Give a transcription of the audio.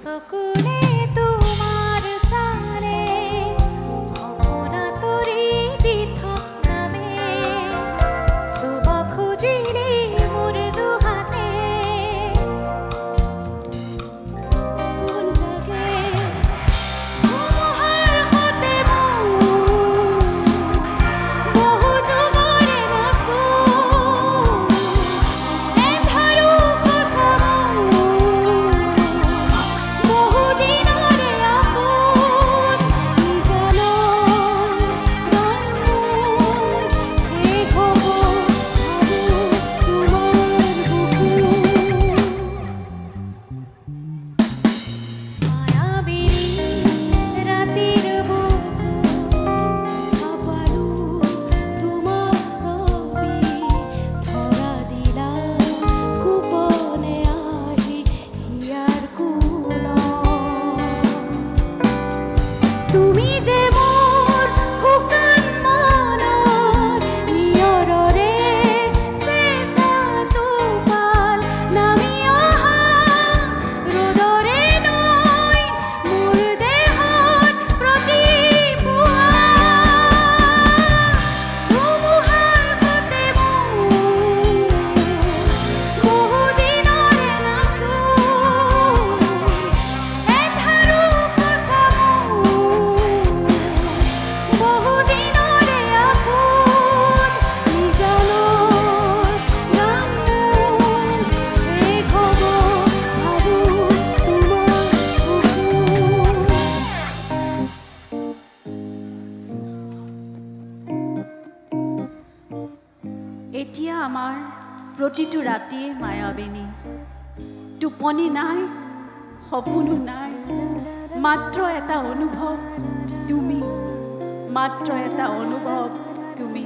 চকুৰে তোমাৰ চালে সপোনা তৰি দি থকামে চুব খুজিলে মোৰ দুহাতে মন জাগে ধুমুহাৰ সতে বহু যুগৰে নাচো এন্ধাৰো সঁচা বহু দিনৰে আপোন নিজানো গান শেষ হ'ব ভাবো তোমাৰ বুকু মায়াবিনী ৰাতিৰ বুকু চাপালো তোমাৰ ছবি ধৰা দিলা গোপনে আহি হিয়াৰ কোণত তুমি যে মোৰ শুকান মনৰ নিয়ৰৰে চেঁচা টোপাল নামি অহা ৰ'দৰে নৈ মোৰ দেহত প্ৰতিপুৱা ধুমুহাৰ সতে বহু দিনৰে নাচো এন্ধাৰো সঁচা বহু দিনৰে আপোন নিজানৰ গান শেষ হ'ব ভাবো তোমাৰ এতিয়া আমাৰ প্ৰতিটো ৰাতিয়ে মায়াবিনী টোপনি নাই সপোনো নাই মাত্ৰ এটা অনুভৱ তুমি মাত্ৰ এটা অনুভৱ তুমি